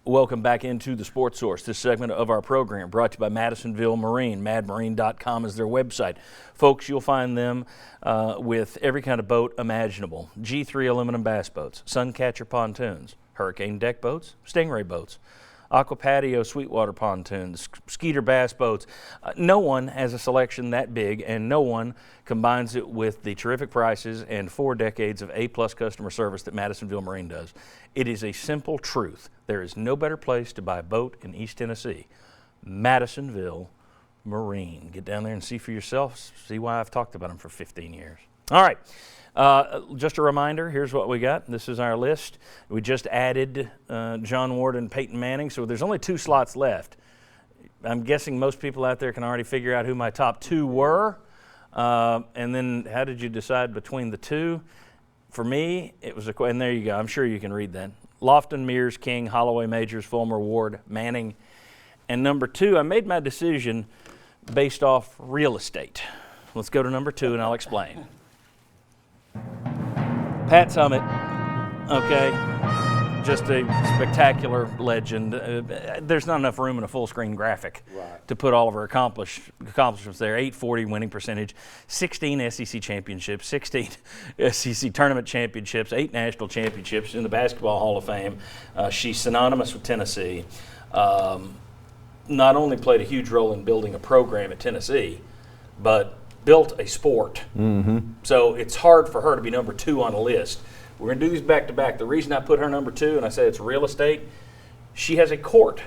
Welcome back into the Sports Source. This segment of our program brought to you by Madisonville Marine. MadMarine.com is their website. Folks, you'll find them with every kind of boat imaginable. G3 aluminum bass boats, Suncatcher pontoons, Hurricane deck boats, Stingray boats, Aqua Patio Sweetwater pontoons, Skeeter bass boats. No one has a selection that big, and no one combines it with the terrific prices and 4 decades of A-plus customer service that Madisonville Marine does. It is a simple truth. There is no better place to buy a boat in East Tennessee. Madisonville Marine. Get down there and see for yourself. See why I've talked about them for 15 years. All right. Just a reminder, here's what we got. This is our list. We just added John Ward and Peyton Manning, so there's only 2 slots left. I'm guessing most people out there can already figure out who my top 2 were. And then how did you decide between the 2? For me, it was and there you go. I'm sure you can read that. Lofton, Mears, King, Holloway, Majors, Fulmer, Ward, Manning. And number 2, I made my decision based off real estate. Let's go to number 2 and I'll explain. Pat Summitt, okay, just a spectacular legend. There's not enough room in a full-screen graphic to put all of her accomplishments there. 840 winning percentage, 16 SEC championships, 16 SEC tournament championships, 8 national championships in the Basketball Hall of Fame. She's synonymous with Tennessee. Not only played a huge role in building a program at Tennessee, but built a sport. Mm-hmm. So it's hard for her to be number 2 on a list. We're going to do these back to back. The reason I put her number 2 and I say it's real estate, she has a court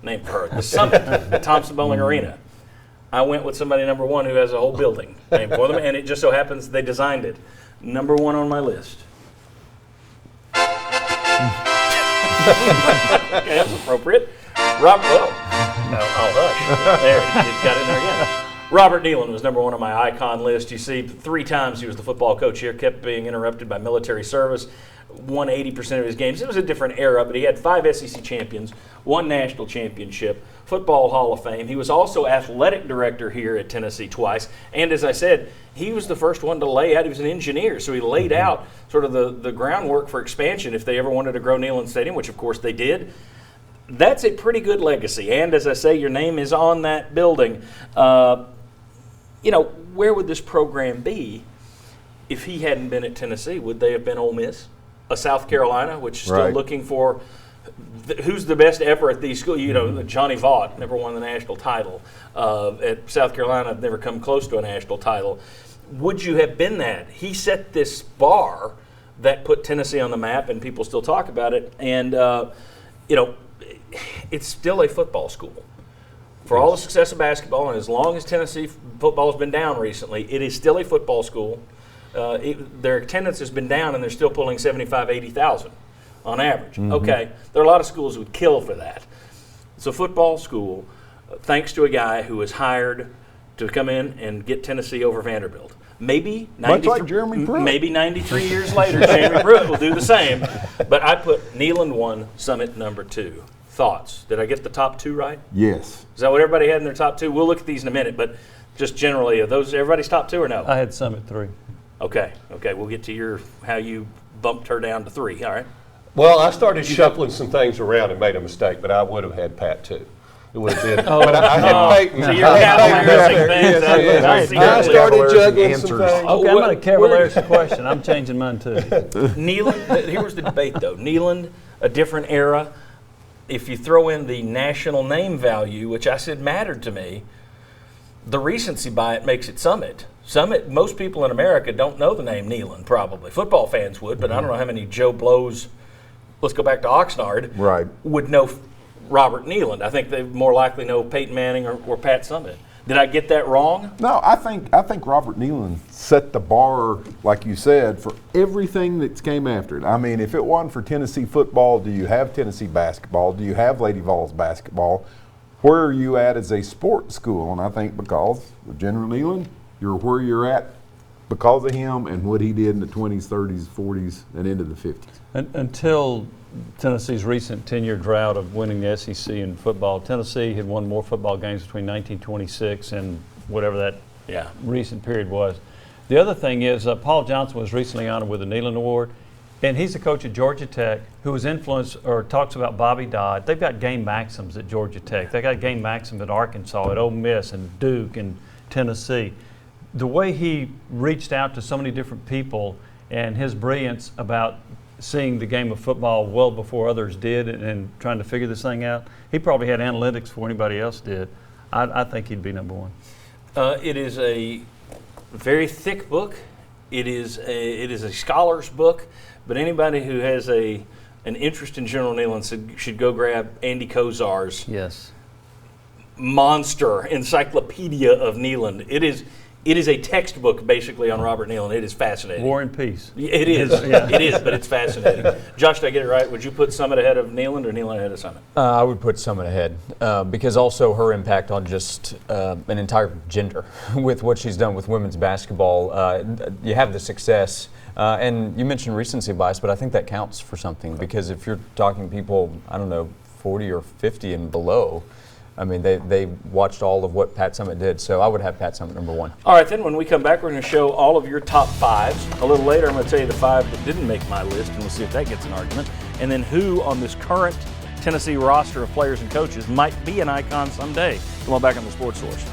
named for her, the Summit at Thompson Bowling Arena. I went with somebody number 1 who has a whole building named for them, and it just so happens they designed it. Number 1 on my list. Okay, that's appropriate. Rob, well, I'll hush. There, it got in there again. Robert Nealon was number 1 on my icon list. You see, 3 times he was the football coach here, kept being interrupted by military service, won 80% of his games. It was a different era, but he had 5 SEC champions, 1 national championship, Football Hall of Fame. He was also athletic director here at Tennessee twice. And as I said, he was the first one to lay out. He was an engineer, so he laid out sort of the groundwork for expansion if they ever wanted to grow Neyland Stadium, which of course they did. That's a pretty good legacy. And as I say, your name is on that building. Where would this program be if he hadn't been at Tennessee? Would they have been Ole Miss, a South Carolina, which is still looking for who's the best ever at these schools? Johnny Vaught never won the national title. At South Carolina, never come close to a national title. Would you have been that? He set this bar that put Tennessee on the map, and people still talk about it. And, it's still a football school. For all the success of basketball, and as long as Tennessee football has been down recently, it is still a football school. Their attendance has been down, and they're still pulling 75,000, 80,000 on average. Mm-hmm. Okay, there are a lot of schools who would kill for that. It's a football school, thanks to a guy who was hired to come in and get Tennessee over Vanderbilt. Maybe 93 years later, Jeremy Pruitt will do the same. But I put Neyland 1, Summit number 2. Thoughts? Did I get the top 2 right? Yes. Is that what everybody had in their top 2? We'll look at these in a minute, but just generally, are those everybody's top 2 or no? I had Summit 3. Okay. We'll get to how you bumped her down to 3. All right. Well, I started shuffling some things around and made a mistake, but I would have had Pat too. It would have been. But I had Peyton. So you're cavaliersing things. I started juggling some things. Okay, I'm going to cavalier some question. I'm changing mine too. Neyland. Here was the debate though. Neyland, a different era. If you throw in the national name value, which I said mattered to me, the recency by it makes it Summit. Summit, most people in America don't know the name Neyland, probably. Football fans would, but I don't know how many Joe Blows, let's go back to Oxnard, would know Robert Neyland. I think they more likely know Peyton Manning or Pat Summitt. Did I get that wrong? No, I think Robert Neyland set the bar, like you said, for everything that came after it. I mean, if it wasn't for Tennessee football, do you have Tennessee basketball? Do you have Lady Vols basketball? Where are you at as a sports school? And I think because of General Neyland, you're where you're at because of him and what he did in the 20s, 30s, 40s, and into the 50s. Until Tennessee's recent 10-year drought of winning the SEC in football, Tennessee had won more football games between 1926 and whatever that recent period was. The other thing is Paul Johnson was recently honored with the Neyland Award. And he's the coach at Georgia Tech who was influenced or talks about Bobby Dodd. They've got game maxims at Georgia Tech. They got game maxims at Arkansas, at Ole Miss, and Duke, and Tennessee. The way he reached out to so many different people and his brilliance about seeing the game of football well before others did and trying to figure this thing out, he probably had analytics before anybody else did. I think he'd be number one. It is a very thick book. It is a scholar's book, but anybody who has an interest in General Neyland should go grab Andy Kozar's Yes. monster encyclopedia of Neyland. It is a textbook basically on Robert Neyland. It is fascinating. War and Peace. It is. It is, but it's fascinating. Josh, did I get it right? Would you put Summit ahead of Neyland or Neyland ahead of Summit? I would put Summit ahead because also her impact on just an entire gender with what she's done with women's basketball. You have the success, and you mentioned recency bias, but I think that counts for something because if you're talking people, I don't know, 40 or 50 and below, I mean, they watched all of what Pat Summit did, so I would have Pat Summit number one. All right, then when we come back, we're going to show all of your top fives. A little later, I'm going to tell you the five that didn't make my list, and we'll see if that gets an argument. And then who on this current Tennessee roster of players and coaches might be an icon someday. Come on back on the Sports Source.